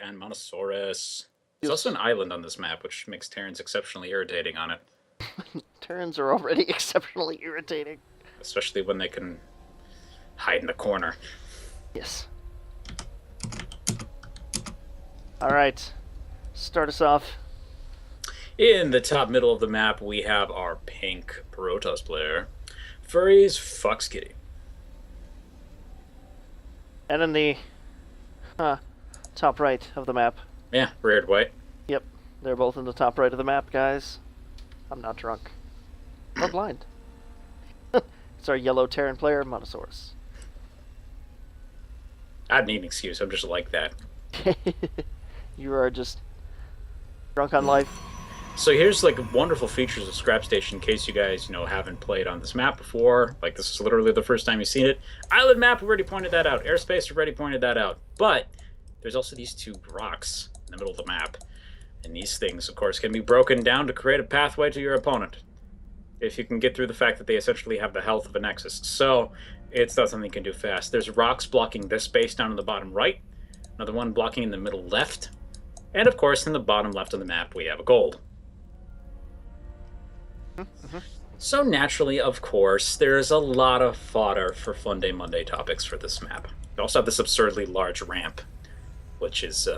And Montasaurus. There's Yes. also an island on this map, which makes Terrans exceptionally irritating on it. Terrans are already exceptionally irritating. Especially when they can hide in the corner. Yes. Alright. Start us off. In the top middle of the map, we have our pink Protoss player, Furry's Fawxkitteh. And in the top right of the map. Yeah, reared white. Yep. They're both in the top right of the map, guys. I'm not drunk. Or blind. It's our yellow Terran player, Montasaurus. I need an excuse, I'm just like that. You are just drunk on life. So here's like wonderful features of Scrap Station in case you guys, haven't played on this map before. Like this is literally the first time you've seen it. Island map, we already pointed that out. Airspace, we already pointed that out. But there's also these two rocks in the middle of the map. And these things, of course, can be broken down to create a pathway to your opponent. If you can get through the fact that they essentially have the health of a Nexus. So it's not something you can do fast. There's rocks blocking this space down in the bottom right. Another one blocking in the middle left. And of course, in the bottom left of the map, we have a gold. So naturally, of course, there's a lot of fodder for Fun Day Monday topics for this map. We also have this absurdly large ramp, which is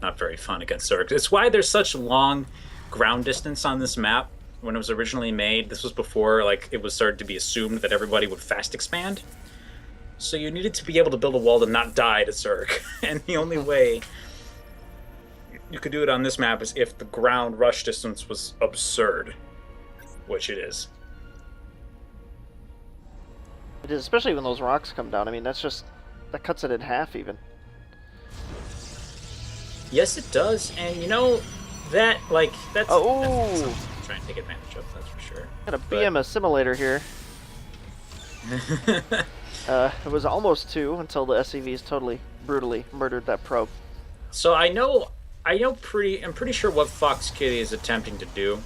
not very fun against Zerg. It's why there's such long ground distance on this map. When it was originally made, this was before it was started to be assumed that everybody would fast expand. So you needed to be able to build a wall to not die to Zerg. And the only way you could do it on this map is if the ground rush distance was absurd. Which it is. It is, especially when those rocks come down. I mean, that cuts it in half even. Yes, it does, and that's Oh! that's something to try and take advantage of. That's for sure. Got a BM assimilator here. It was almost 2 until the SCVs totally brutally murdered that probe. So I'm pretty sure what Fawxkitteh is attempting to do.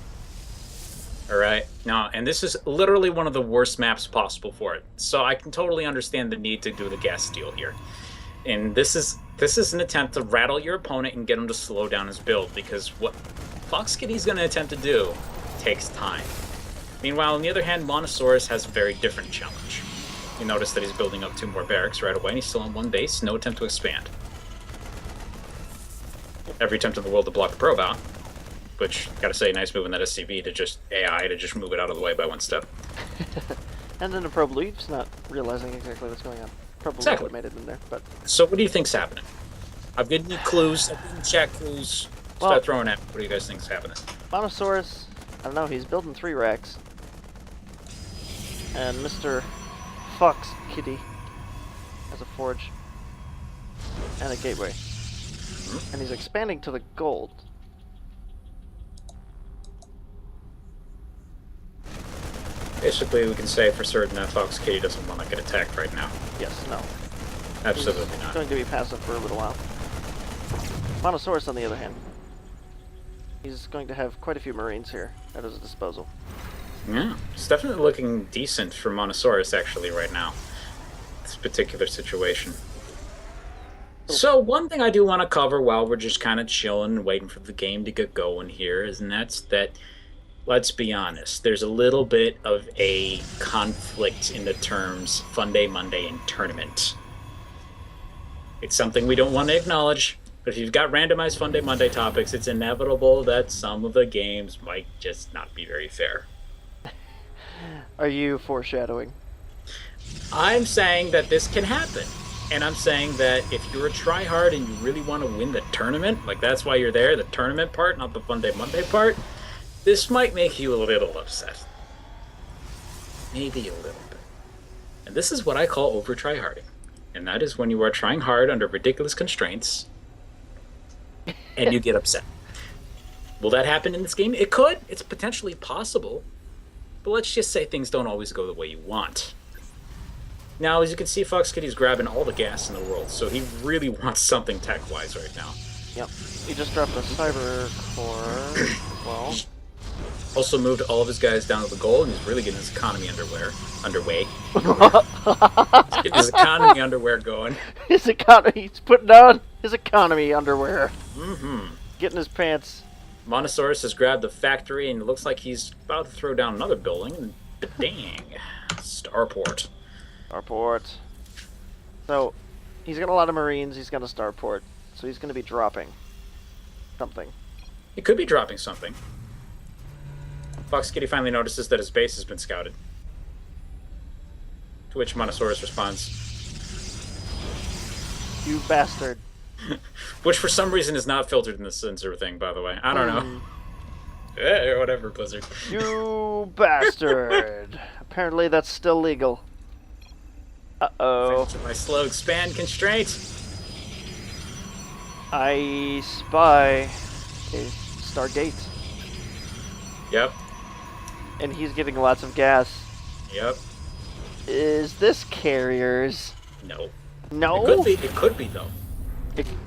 All right, now, and this is literally one of the worst maps possible for it. So I can totally understand the need to do the gas steal here, and this is an attempt to rattle your opponent and get him to slow down his build, because what Fawxkitteh is going to attempt to do takes time. Meanwhile, on the other hand, Montasaurus has a very different challenge. You notice that he's building up 2 more barracks right away, and he's still on 1 base, no attempt to expand. Every attempt in the world to block the probe out. Which, gotta say, nice move in that SCV to just AI to just move it out of the way by 1 step. And then the probe leaves, not realizing exactly what's going on. Probably Exactly. made it in there, but... So what do you think's happening? I've given you clues, I've given you chat clues. Start throwing at me. What do you guys think's happening? Montasaurus, I don't know, he's building 3 racks. And Mr. Fawxkitteh has a forge. And a gateway. And he's expanding to the gold. Basically, we can say for certain that Fawxkitteh doesn't want to get attacked right now. Yes, no. Absolutely He's not. going to be passive for a little while. Montasaurus, on the other hand, he's going to have quite a few Marines here at his disposal. Yeah, it's definitely looking decent for Montasaurus actually right now. This particular situation. So one thing I do want to cover while we're just kind of chilling and waiting for the game to get going here is, and that's that, let's be honest, there's a little bit of a conflict in the terms Fun Day Monday and tournament. It's something we don't want to acknowledge, but if you've got randomized Fun Day Monday topics, it's inevitable that some of the games might just not be very fair. Are you foreshadowing? I'm saying that this can happen. And I'm saying that if you're a tryhard and you really want to win the tournament, like that's why you're there, the tournament part, not the Fun Day Monday part, this might make you a little upset. Maybe a little bit. And this is what I call over tryharding. And that is when you are trying hard under ridiculous constraints and you get upset. Will that happen in this game? It could. It's potentially possible. But let's just say things don't always go the way you want. Now, as you can see, Fawxkitteh's grabbing all the gas in the world, so he really wants something tech-wise right now. Yep. He just dropped a cyber core. Well. Also moved all of his guys down to the gold, and he's really getting his economy underway. Getting his economy underwear going. His economy, he's putting on his economy underwear. Mm-hmm. Getting his pants. Montasaurus has grabbed the factory, and it looks like he's about to throw down another building. But dang. Starport. Starport. So, he's got a lot of Marines, he's got a starport. So he's going to be dropping something. He could be dropping something. Fawxkitteh finally notices that his base has been scouted. To which Montasaurus responds, You bastard. which for some reason is not filtered in the censor thing, by the way. I don't know. Whatever, Blizzard. You bastard. Apparently that's still legal. Uh-oh. Thanks to my slow expand constraint. I spy a Stargate. Yep. And he's getting lots of gas. Yep. Is this carriers? No. No? It could be. It could be, though.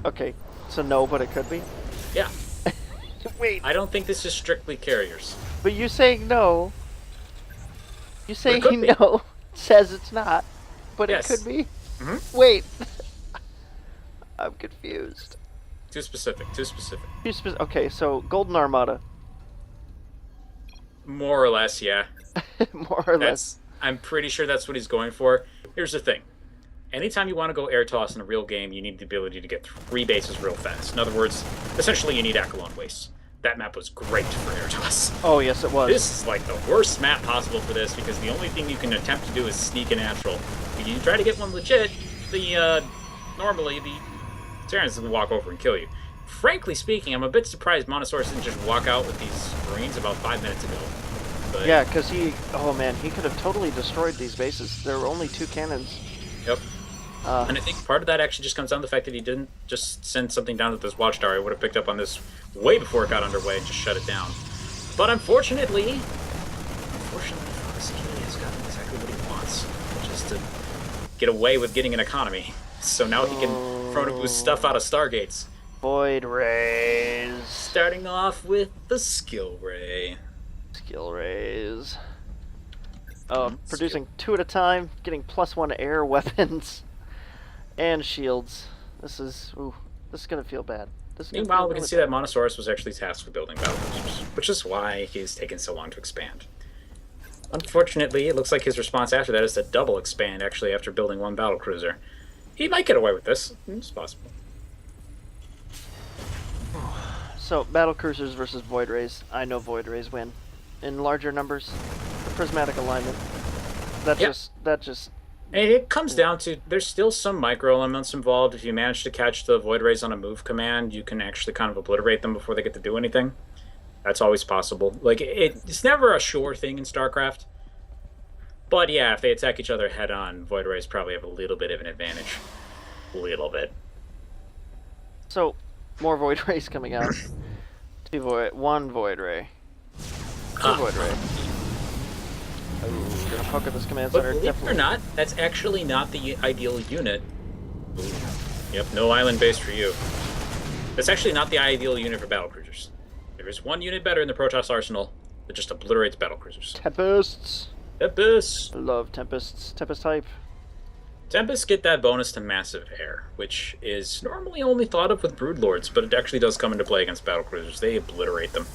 Okay, so no, but it could be? Yeah. Wait, I don't think this is strictly carriers. but you saying no. You saying could be. no says it's not, but Yes. it could be? Mm-hmm. Wait. I'm confused. Too specific. Too specific. Okay, so Golden Armada. More or less, yeah. More or less. I'm pretty sure that's what he's going for. Here's the thing. Anytime you want to go air toss in a real game, you need the ability to get 3 bases real fast. In other words, essentially you need Accolon Waste. That map was great for air toss. Oh, yes, it was. This is like the worst map possible for this because the only thing you can attempt to do is sneak a natural. If you try to get one legit, normally the Terrans will walk over and kill you. Frankly speaking, I'm a bit surprised Montasaurus didn't just walk out with these Marines about 5 minutes ago. But, yeah, because oh man, he could have totally destroyed these bases. There were only 2 cannons. Yep. And I think part of that actually just comes down to the fact that he didn't just send something down with this watchtower. He would have picked up on this way before it got underway and just shut it down. But unfortunately, Fawxkitteh has gotten exactly what he wants, which is to get away with getting an economy. So now he can throw his stuff out of Stargates. Void Rays. Starting off with the Skill Ray. Skill Rays. Producing 2 at a time, getting +1 air weapons and shields. This is gonna feel bad. Meanwhile, we can see that Montasaurus was actually tasked with building battlecruisers, which is why he's taken so long to expand. Unfortunately, it looks like his response after that is to double expand, actually, after building 1 battlecruiser. He might get away with this. It's possible. So, battlecruisers versus Void Rays. I know Void Rays win. In larger numbers, the prismatic alignment. That just And it comes down to, there's still some micro elements involved. If you manage to catch the Void Rays on a move command, you can actually kind of obliterate them before they get to do anything. That's always possible. Like, it's never a sure thing in StarCraft. But yeah, if they attack each other head on, Void Rays probably have a little bit of an advantage. A little bit. So, more Void Rays coming out. 1 Void Ray. 2 Void Ray. Oh, gonna poke at this command But center. believe it or not, that's actually not the ideal unit. Ooh. Yep, no island base for you. That's actually not the ideal unit for battlecruisers. There is one unit better in the Protoss arsenal that just obliterates battlecruisers. Tempests. Tempest! I love Tempests. Tempest type. Tempests get that bonus to massive air, which is normally only thought of with Broodlords, but it actually does come into play against battlecruisers. They obliterate them.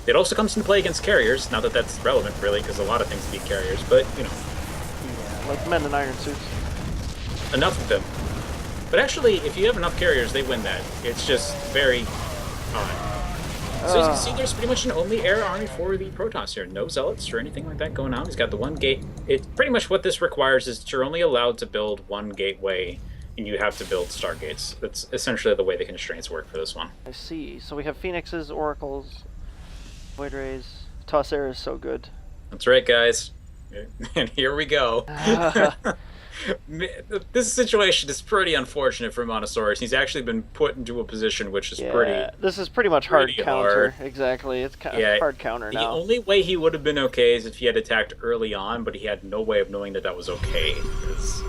It also comes into play against carriers, not that that's relevant, really, because a lot of things beat carriers, but, you know. Yeah, like men in iron suits. Enough of them. But actually, if you have enough carriers, they win that. It's just very odd. So as you can see, there's pretty much an only air army for the Protoss here. No Zealots or anything like that going on. He's got the 1 gate. It's pretty much what this requires is that you're only allowed to build 1 gateway, and you have to build Stargates. That's essentially the way the constraints work for this one. I see. So we have Phoenixes, Oracles, Void Rays. Tossair is so good. That's right, guys. And here we go. This situation is pretty unfortunate for Montasaurus. He's actually been put into a position which is This is pretty much hard pretty counter. hard. Exactly. It's kind of hard counter now. The only way he would have been okay is if he had attacked early on, but he had no way of knowing that that was okay. Because,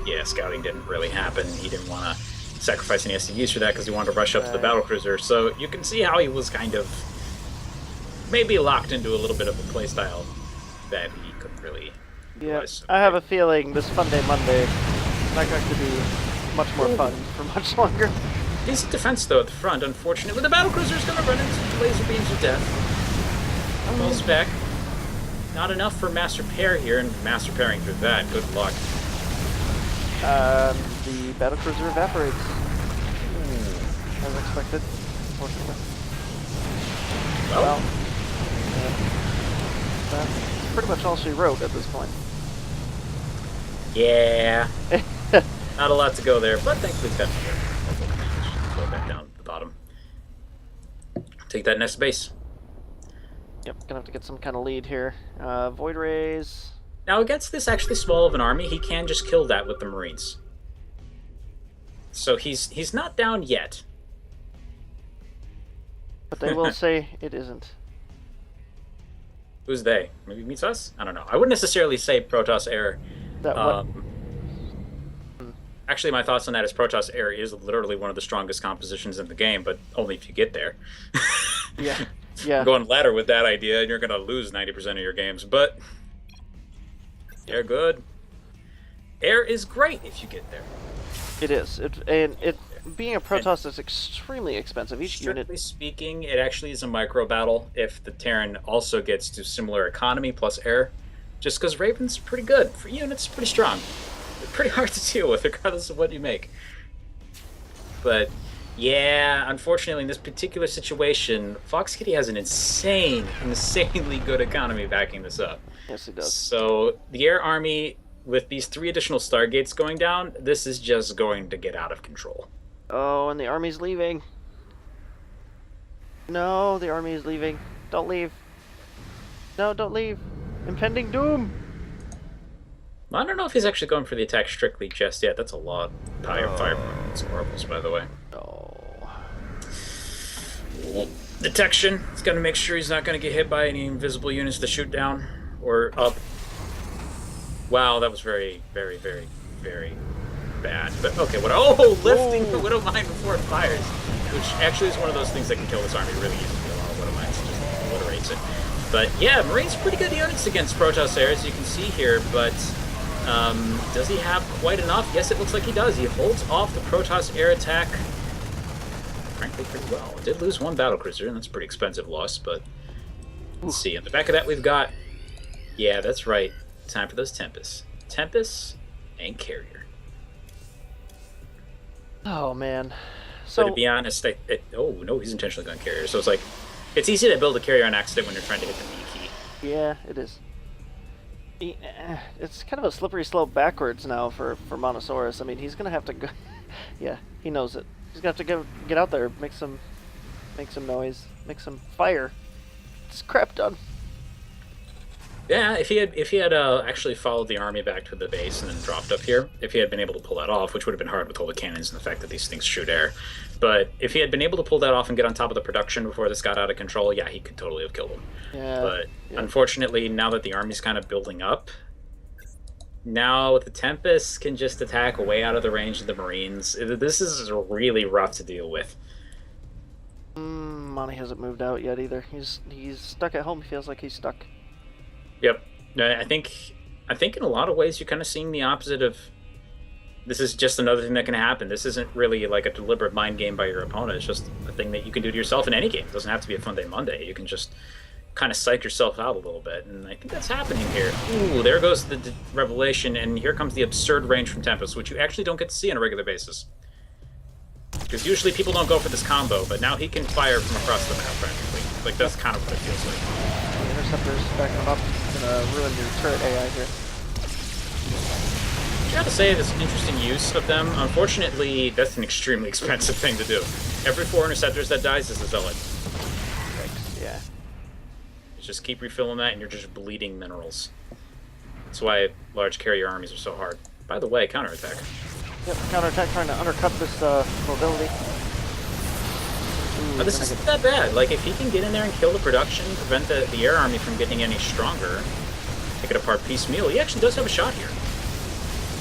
yeah, scouting didn't really happen. He didn't want to sacrifice any SCVs for that because he wanted to rush up to the battlecruiser. So you can see how he was kind of maybe locked into a little bit of a playstyle that he couldn't really. Yeah, I have a feeling this Fun Day Monday is not going to be much more fun for much longer. Decent defense, though, at the front. Unfortunately, the battlecruiser's going to run into laser beams of death. Pulls back. Not enough for mass repair here, and mass repairing through that. Good luck. The battlecruiser evaporates. As expected, unfortunately. Well, that's pretty much all she wrote at this point. Yeah. Not a lot to go there, but thankfully it's got another. Go back down to the bottom. Take that next base. Yep, gonna have to get some kind of lead here. Void Rays. Now, against this actually small of an army, he can just kill that with the Marines. So he's not down yet. But they will say it isn't. Who's they? Maybe meets us? I don't know. I wouldn't necessarily say Protoss Air. That what? Actually, my thoughts on that is Protoss Air is literally one of the strongest compositions in the game, but only if you get there. Yeah. Yeah. Going ladder with that idea, and you're going to lose 90% of your games, but they're good. Air is great if you get there. It is. Being a Protoss is extremely expensive. Each unit. Strictly speaking, it actually is a micro battle if the Terran also gets to similar economy plus air. Just because Raven's pretty good. For units, pretty strong. They're pretty hard to deal with, regardless of what you make. But yeah, unfortunately, in this particular situation, Fawxkitteh has an insanely good economy backing this up. Yes, it does. So the air army, with these 3 additional Stargates going down, this is just going to get out of control. Oh, and the army's leaving. No, the army is leaving. Don't leave. No, don't leave. Impending doom. I don't know if he's actually going for the attack strictly just yet. That's a lot. Fire it's horribles, by the way. Oh. Detection. He's got to make sure he's not going to get hit by any invisible units to shoot down or up. Wow, that was very, very, very, very bad. But okay, what? Oh, lifting the Widow Mine before it fires, which actually is one of those things that can kill this army really easily. A lot of Widow Mines just obliterates it. But yeah, Marines pretty good units against Protoss Air, as you can see here. But does he have quite enough? Yes, it looks like he does. He holds off the Protoss Air attack, frankly, pretty well. Did lose 1 battlecruiser, and that's a pretty expensive loss. But let's see. On the back of that, we've got. Yeah, that's right. Time for those Tempests. Tempests and Carrier. Oh man. So to be honest, oh no, he's intentionally going Carrier. So it's like, it's easy to build a Carrier on accident when you're trying to hit the B key. Yeah, it is. It's kind of a slippery slope backwards now for Montasaurus. I mean, he's gonna have to go. Yeah, he knows it. He's gonna have to get out there, make some noise, make some fire. It's crap done. Yeah, if he had actually followed the army back to the base and then dropped up here, if he had been able to pull that off, which would have been hard with all the cannons and the fact that these things shoot air, but if he had been able to pull that off and get on top of the production before this got out of control, yeah, he could totally have killed him. Yeah. But unfortunately, now that the army's kind of building up, now the Tempests can just attack way out of the range of the Marines. This is really rough to deal with. Monty hasn't moved out yet either. He's stuck at home. He feels like he's stuck. Yep. I think in a lot of ways you're kind of seeing the opposite of this is just another thing that can happen. This isn't really like a deliberate mind game by your opponent. It's just a thing that you can do to yourself in any game. It doesn't have to be a Fun Day Monday. You can just kind of psych yourself out a little bit, and I think that's happening here. Ooh, there goes the revelation, and here comes the absurd range from Tempest, which you actually don't get to see on a regular basis. Because usually people don't go for this combo, but now he can fire from across the map practically. Like, that's kind of what it feels like. The interceptor's backing him up. It's gonna ruin your turret AI here. I gotta say, this interesting use of them. Unfortunately, that's an extremely expensive thing to do. Every 4 interceptors that dies is a zealot. Thanks. Yeah. You just keep refilling that, and you're just bleeding minerals. That's why large carrier armies are so hard. By the way, counterattack. Yep, counterattack trying to undercut this mobility. Ooh, This isn't that bad. Like, if he can get in there and kill the production, prevent the air army from getting any stronger, pick it apart piecemeal, he actually does have a shot here.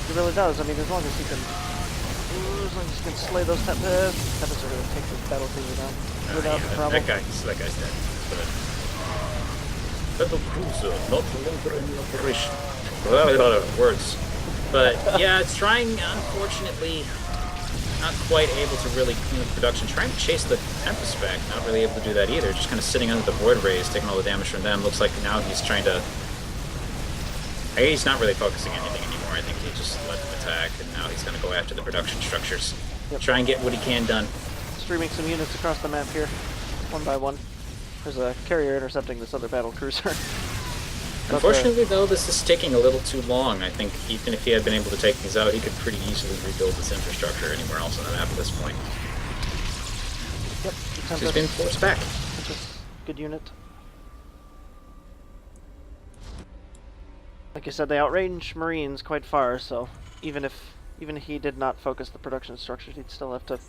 He really does. I mean, as long as he can slay those Tempests, Tempests are going to take this battlefield down without problem. That guy's dead. Battle cruiser, not longer in operation. Well, a lot of words. But yeah, it's trying, unfortunately. not quite able to really clean up production. Trying to chase the Tempest back, not really able to do that either. Just kind of sitting under the Void Rays, taking all the damage from them. Looks like now he's trying to... He's not really focusing anything anymore. I think he just let them attack, and now he's going to go after the production structures. Yep. Try and get what he can done. Streaming some units across the map here, one by one. There's a carrier intercepting this other battle cruiser. Unfortunately, though, this is taking a little too long. I think even if he had been able to take these out, he could pretty easily rebuild this infrastructure anywhere else on the map at this point. Yep. So he's been forced back. Good unit. Like I said, they outrange Marines quite far, so even if he did not focus the production structures, he'd still have to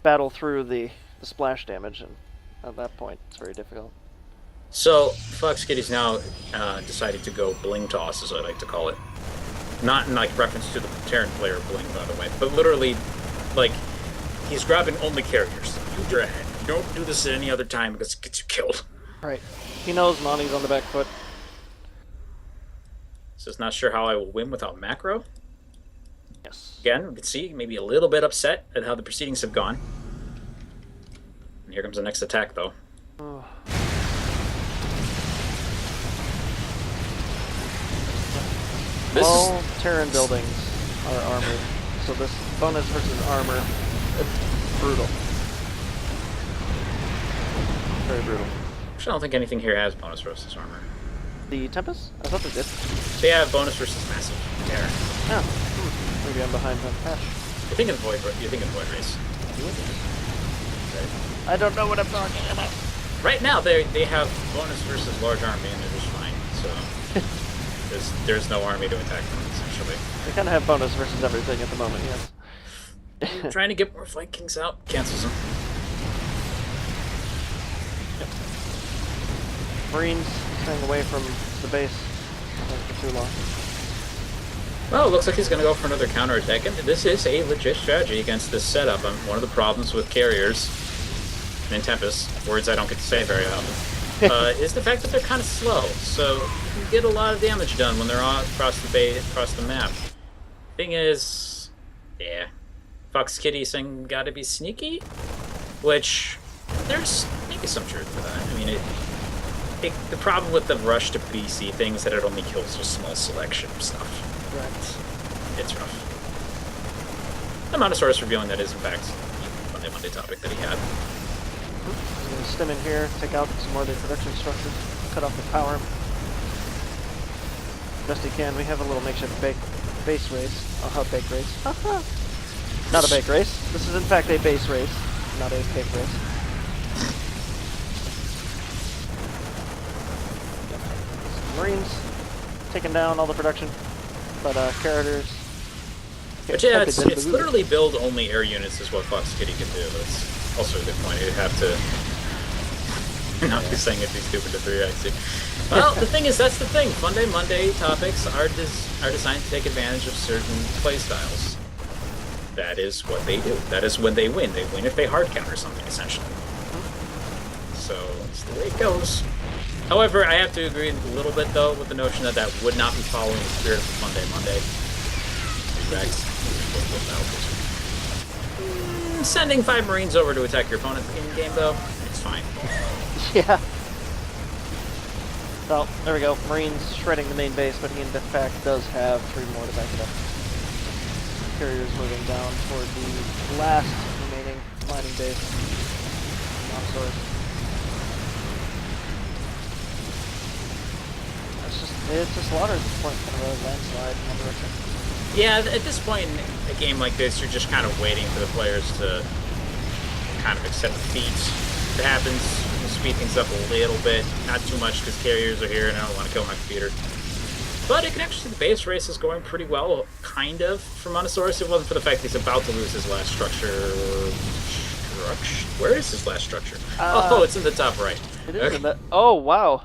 battle through the splash damage, and at that point, it's very difficult. So, Fawxkitteh's now decided to go bling toss, as I like to call it. Not in like reference to the Terran player bling, by the way, but literally, like, he's grabbing only carriers. Use your head. You don't do this at any other time because it gets you killed. Right. He knows Monty's on the back foot. Says, not sure how I will win without macro. Yes. Again, we can see maybe a little bit upset at how the proceedings have gone. And here comes the next attack, though. Oh. All Terran buildings are armored, so this bonus versus armor, it's brutal. Very brutal. Actually, I don't think anything here has bonus versus armor. The Tempest? I thought they did. So yeah, bonus versus massive terror. Oh, maybe I'm behind on patch. You're thinking Void Race. I don't know what I'm talking about. Right now, they have bonus versus large army, and they're just fine. So there's no army to attack them, essentially. They kind of have bonus versus everything at the moment, yes. Trying to get more Vikings out. Cancels them. Yep. Marines staying away from the base for too long. Well, it looks like he's going to go for another counterattack, and this is a legit strategy against this setup. One of the problems with carriers and Tempest, words I don't get to say very often, is the fact that they're kind of slow. So you can get a lot of damage done when they're all across the map. Thing is, yeah, Fawxkitteh saying gotta be sneaky, which there's maybe some truth to that. I mean, the problem with the rush to BC thing is that it only kills a small selection of stuff. Right. It's rough. The Montasaurus revealing that is, in fact, the Monday topic that he had. I'm going to stem in here, take out some more of the production structures, cut off the power. Best you can. We have a little makeshift base race. Bake race. Not a bake race. This is in fact a base race, not a bake race. Marines taking down all the production, but carriers. But yeah, it's literally build only air units is what Fawxkitteh can do. That's also a good point. You'd have to not be saying it'd be stupid to 3x. Well, the thing is, that's the thing. Monday topics are designed to take advantage of certain playstyles. That is what they do. That is when they win. They win if they hard counter something, essentially. So it's the way it goes. However, I have to agree a little bit, though, with the notion that that would not be following the spirit of Monday. Sending 5 Marines over to attack your opponent in game, though, it's fine. Yeah. Well, there we go. Marines shredding the main base, but he in fact does have 3 more to back it up. Carriers moving down toward the last remaining mining base. Montasaurus. It's a slaughter at this point, kind of a landslide in one direction. Yeah, at this point in a game like this, you're just kind of waiting for the players to kind of accept defeat. If it happens, we'll speed things up a little bit. Not too much because carriers are here and I don't want to kill my computer. But you can actually see the base race is going pretty well, kind of, for Montasaurus. It wasn't for the fact that he's about to lose his last structure. Where is his last structure? Oh, it's in the top right. It is in the... Oh, wow.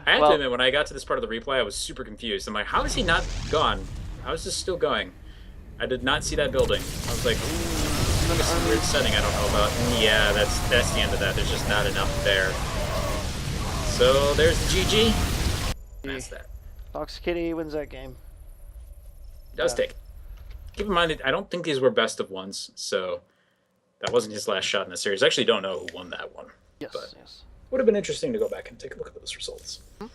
I have to admit, when I got to this part of the replay, I was super confused. I'm like, how is he not gone? How is this still going? I did not see that building. I was like, ooh, this is a weird setting I don't know about. Yeah, that's the end of that. There's just not enough there. So there's the GG. That's that. Fawxkitteh wins that game. Does take. keep in mind, I don't think these were best of ones, so that wasn't his last shot in the series. I actually don't know who won that one, but Yes, yes. would have been interesting to go back and take a look at those results. Mhm.